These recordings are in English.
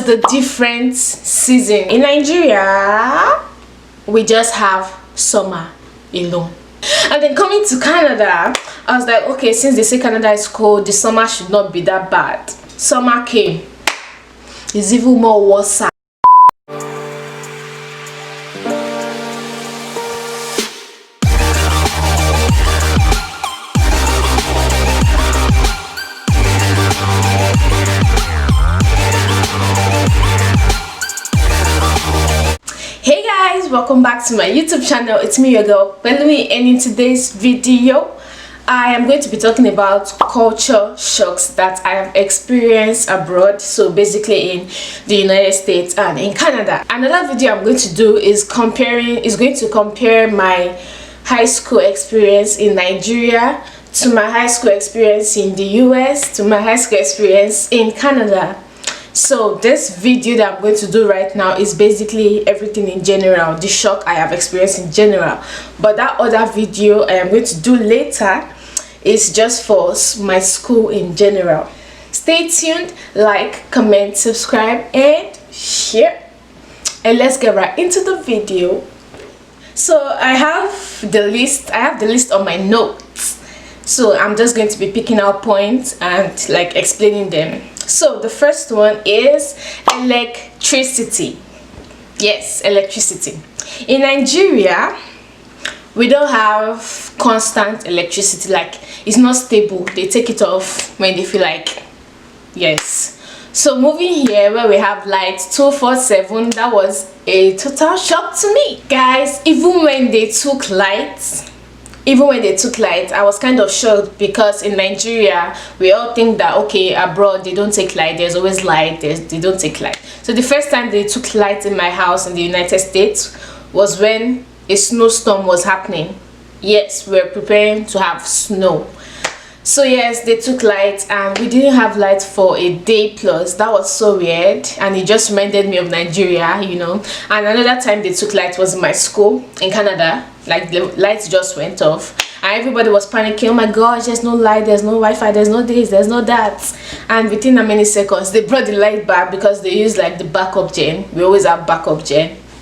the different season. In Nigeria, we just have summer alone. And then coming to Canada, I was like, okay, since they say Canada is cold, the summer should not be that bad. Summer came. It's even more worse. Hey guys, welcome back to my YouTube channel. It's me, your girl Pelumi, and in today's video I am going to be talking about culture shocks that I have experienced abroad, so basically in the United States and in Canada. Another video I'm going to do is going to compare my high school experience in Nigeria to my high school experience in the US to my high school experience in Canada. So this video that I'm going to do right now is basically everything in general, the shock I have experienced in general. But that other video I am going to do later is just for my school in general. Stay tuned, like, comment, subscribe, and share. And let's get right into the video. So I have the list on my notes. So I'm just going to be picking out points and like explaining them. So the first one is electricity. Yes, electricity. In Nigeria, we don't have constant electricity. Like, it's not stable. They take it off when they feel like. Yes. So moving here where we have light 24/7, that was a total shock to me. Guys, even when they took light, I was kind of shocked, because in Nigeria we all think that okay, abroad they don't take light, there's always light, they don't take light. So the first time they took light in my house in the United States was when a snowstorm was happening. Yes, we were preparing to have snow. So yes, they took light and we didn't have light for a day plus. That was so weird, and it just reminded me of Nigeria, you know. And another time they took light was in my school in Canada. Like, the lights just went off and everybody was panicking. Oh my gosh, there's no light, there's no Wi-Fi, there's no this, there's no that. And within a many seconds they brought the light back, because they use like the backup gen. We always have backup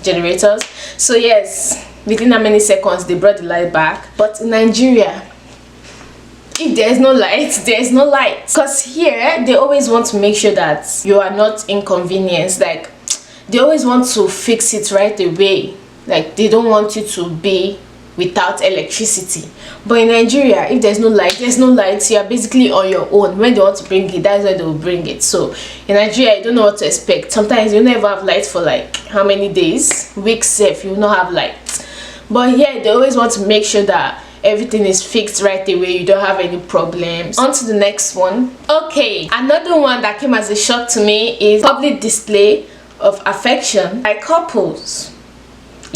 generators. So yes, within a many seconds they brought the light back. But in Nigeria, if there's no light, there's no light. Because here they always want to make sure that you are not inconvenienced. Like, they always want to fix it right away. Like, they don't want you to be without electricity. But in Nigeria, if there's no light, you are basically on your own. When they want to bring it, that's when they will bring it. So in Nigeria, you don't know what to expect. Sometimes you never have light for like how many days, weeks if you will not have light. But here they always want to make sure that everything is fixed right away, you don't have any problems. On to the next one. Okay, another one that came as a shock to me is public display of affection by couples.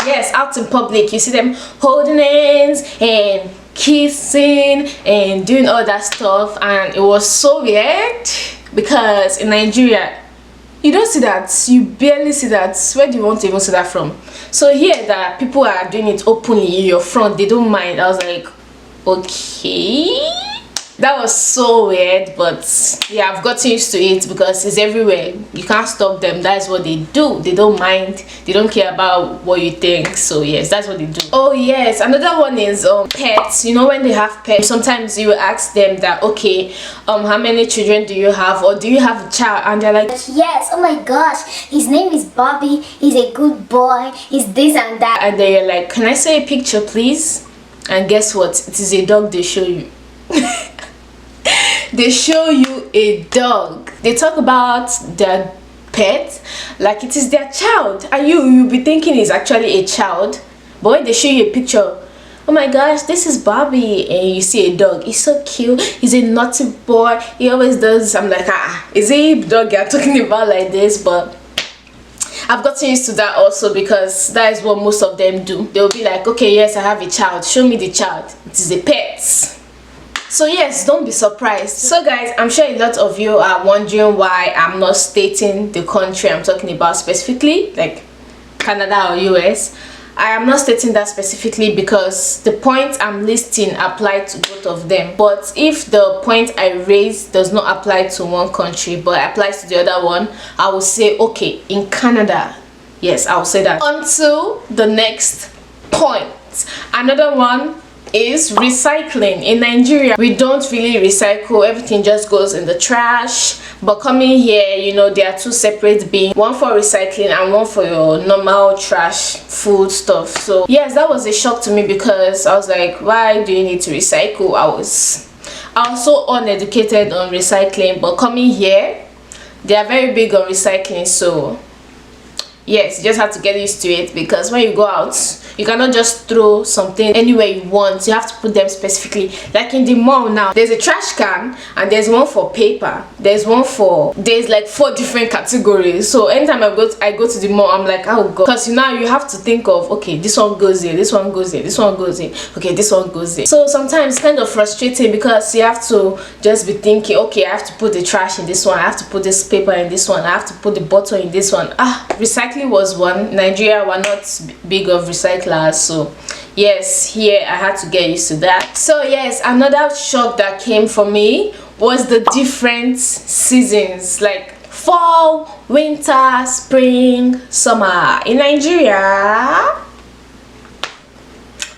Yes, out in public, you see them holding hands and kissing and doing all that stuff, and it was so weird, because in Nigeria you don't see that, you barely see that. Where do you want to even see that from? So here that people are doing it openly in your front, they don't mind. I was like, okay, that was so weird. But yeah, I've gotten used to it because it's everywhere. You can't stop them. That's what they do. They don't mind, they don't care about what you think. So yes, that's what they do. Oh yes, another one is pets. You know, when they have pets, sometimes you ask them that, okay, how many children do you have, or do you have a child? And they're like, yes, oh my gosh, his name is Bobby, he's a good boy, he's this and that. And they're like, can I see a picture please? And guess what, it is a dog they show you. They show you a dog. They talk about their pet like it is their child, and you'll be thinking it's actually a child. But when they show you a picture, oh my gosh, this is Bobby, and you see a dog, he's so cute, he's a naughty boy, he always does. I'm like, is it a dog you're talking about like this? But I've gotten used to that also, because that is what most of them do. They'll be like, okay, yes, I have a child, show me the child, it is a pet. So yes, don't be surprised. So guys, I'm sure a lot of you are wondering why I'm not stating the country I'm talking about specifically, like Canada or US. I am not stating that specifically because the points I'm listing apply to both of them. But if the point I raise does not apply to one country but applies to the other one, I will say, okay, in Canada. Yes, I will say that. On to the next point. Another one is recycling. In Nigeria, we don't really recycle. Everything just goes in the trash. But coming here, you know, there are two separate bins, one for recycling and one for your normal trash food stuff. So yes, that was a shock to me because I was like, why do you need to recycle? I was so uneducated on recycling, but coming here, they are very big on recycling. So yes, you just have to get used to it, because when you go out, you cannot just throw something anywhere you want. You have to put them specifically. Like in the mall now, there's a trash can and there's one for paper, there's like 4 different categories. So anytime I go to the mall, I'm like, oh god, because now you have to think of, okay, this one goes here, this one goes here, this one goes here, okay, this one goes here. So sometimes it's kind of frustrating because you have to just be thinking, okay, I have to put the trash in this one, I have to put this paper in this one, I have to put the bottle in this one. Recycling was one. Nigeria were not big of recyclers, so yes, here I had to get used to that. So yes, another shock that came for me was the different seasons, like fall, winter, spring, summer. In Nigeria,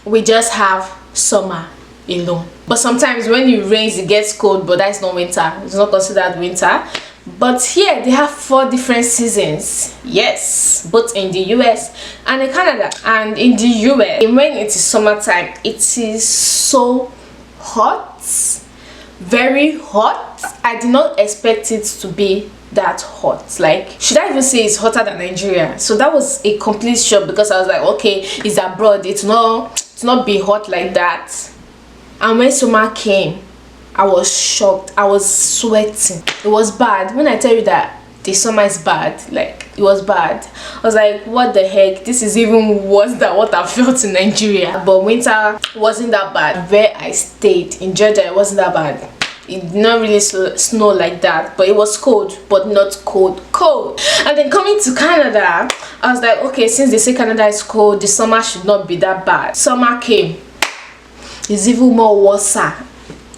we just have summer alone, but sometimes when it rains it gets cold, but that's not winter. It's not considered winter. But here they have 4 different seasons. Yes, both in the US and in Canada. And in the US, when it is summertime, it is so hot, very hot. I did not expect it to be that hot. Like, should I even say it's hotter than Nigeria? So that was a complete shock, because I was like, okay, it's abroad, it's not be hot like that. And when summer came, I was shocked. I was sweating. It was bad. When I tell you that the summer is bad, like, it was bad. I was like, what the heck, this is even worse than what I felt in Nigeria. But winter wasn't that bad. Where I stayed in Georgia, it wasn't that bad. It did not really snow like that, but it was cold, but not cold. And then coming to Canada, I was like, okay, since they say Canada is cold, the summer should not be that bad. Summer came. It's even more worse.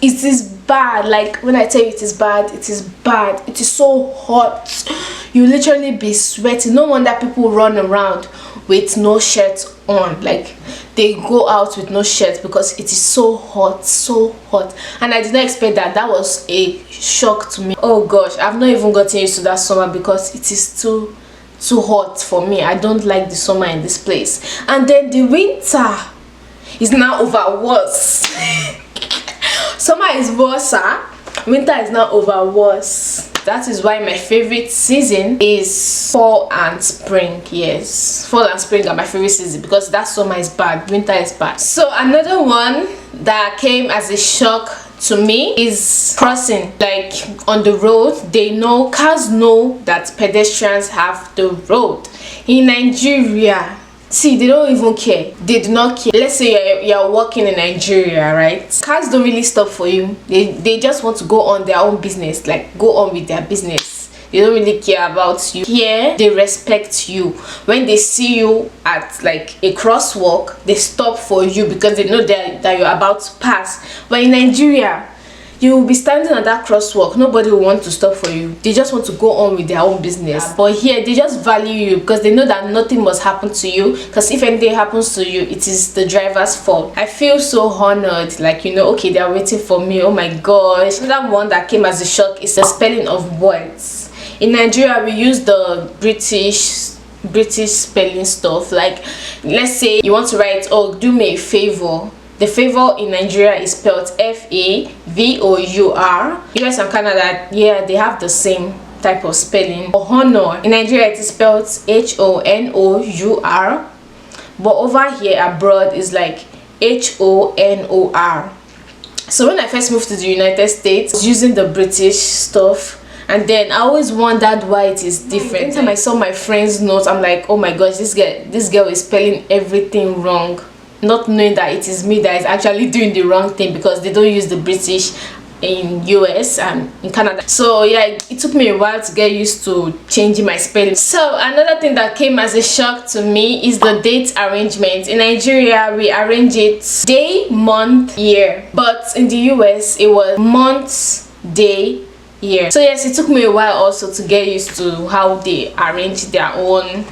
It is bad. Like, when I tell you it is bad, it is bad. It is so hot. You literally be sweating. No wonder people run around with no shirt on. Like, they go out with no shirt because it is so hot, so hot. And I did not expect that. That was a shock to me. Oh gosh, I've not even gotten used to that summer because it is too hot for me. I don't like the summer in this place. And then the winter is now over worse. Summer is worse, winter is now over worse. That is why my favorite season is fall and spring. Yes, fall and spring are my favorite season, because that summer is bad, winter is bad. So another one that came as a shock to me is crossing. Like, on the road, cars know that pedestrians have the road. In Nigeria, see, they don't even care. They do not care. Let's say you're walking in Nigeria, right? Cars don't really stop for you. They just want to go on their own business, like go on with their business. They don't really care about you. Here, they respect you. When they see you at like a crosswalk, they stop for you because they know that you're about to pass. But in Nigeria, you will be standing at that crosswalk, nobody will want to stop for you. They just want to go on with their own business. But here, they just value you because they know that nothing must happen to you, because if anything happens to you, it is the driver's fault. I feel so honored, like, you know, okay, they are waiting for me. Oh my gosh. Another one that came as a shock is the spelling of words. In Nigeria, we use the British spelling stuff. Like, let's say you want to write, oh, do me a favor. The favor in Nigeria is spelled F-A-V-O-U-R. US and Canada, yeah, they have the same type of spelling. For honor, in Nigeria it is spelled H-O-N-O-U-R. But over here abroad is like H-O-N-O-R. So when I first moved to the United States, I was using the British stuff. And then I always wondered why it is different. Every time I saw my friend's notes, I'm like, oh my gosh, this girl is spelling everything wrong. Not knowing that it is me that is actually doing the wrong thing, because they don't use the British in US and in Canada. So yeah, it took me a while to get used to changing my spelling. So another thing that came as a shock to me is the date arrangement. In Nigeria, we arrange it day, month, year, but in the US it was month, day, year. So yes, it took me a while also to get used to how they arrange their own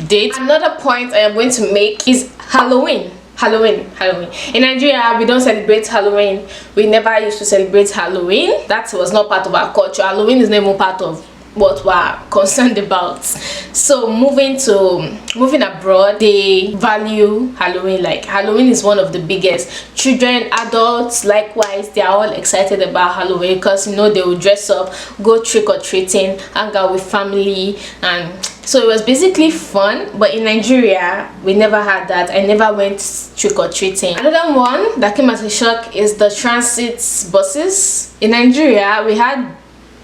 date. Another point I am going to make is Halloween. In Nigeria, we don't celebrate Halloween. We never used to celebrate Halloween. That was not part of our culture. Halloween is not even part of what we're concerned about. So moving abroad, they value Halloween. Like Halloween is one of the biggest. Children, adults, likewise, they are all excited about Halloween because you know they will dress up, go trick-or-treating, hang out with family, and so it was basically fun. But in Nigeria, we never had that. I never went trick-or-treating. Another one that came as a shock is the transit buses. In Nigeria, we had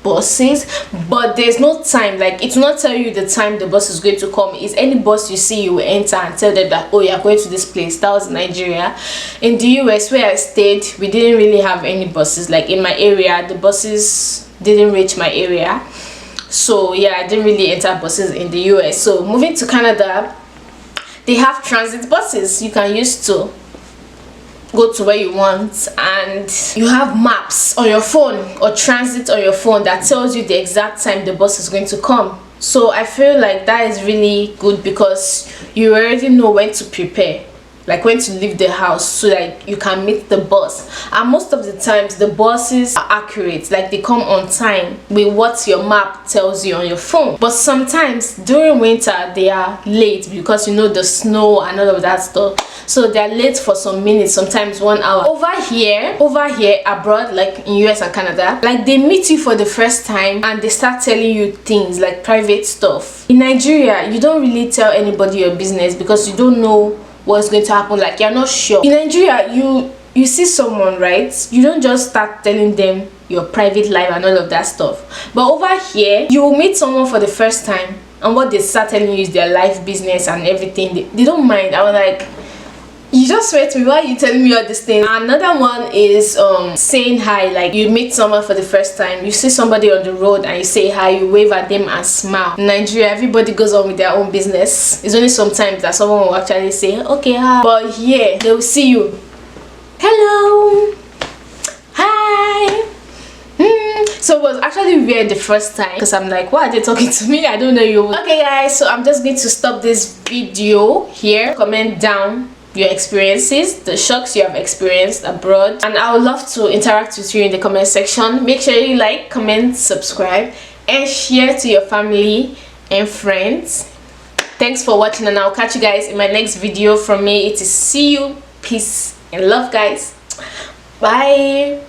buses, but there's no time. Like it will not tell you the time the bus is going to come. It's any bus you see, you will enter and tell them that, oh, you're going to this place. That was in Nigeria. In the US where I stayed, we didn't really have any buses. Like in my area, the buses didn't reach my area. So yeah, I didn't really enter buses in the US. So moving to Canada, they have transit buses you can use to go to where you want, and you have maps on your phone or transit on your phone that tells you the exact time the bus is going to come. So I feel like that is really good because you already know when to prepare, like when to leave the house so that you can meet the bus. And most of the times the buses are accurate, like they come on time with what your map tells you on your phone. But sometimes during winter they are late because you know the snow and all of that stuff, so they're late for some minutes, sometimes 1 hour. Over here abroad, like in US and Canada, like they meet you for the first time and they start telling you things like private stuff. In Nigeria, you don't really tell anybody your business because you don't know what's going to happen. Like you're not sure. In Nigeria, you see someone, right? You don't just start telling them your private life and all of that stuff. But over here, you will meet someone for the first time and what they start telling you is their life business and everything. They don't mind. I was like, you just swear to me, why are you telling me all these things? Another one is saying hi. Like you meet someone for the first time, you see somebody on the road and you say hi, you wave at them and smile. In Nigeria, everybody goes on with their own business. It's only sometimes that someone will actually say okay, hi. But here they will see you, hello, hi. So it was actually weird the first time because I'm like, why are they talking to me? I don't know you. Okay guys, so I'm just going to stop this video here. Comment down your experiences, the shocks you have experienced abroad, and I would love to interact with you in the comment section. Make sure you like, comment, subscribe, and share to your family and friends. Thanks for watching, and I'll catch you guys in my next video. From me, it is see you, peace and love guys. Bye.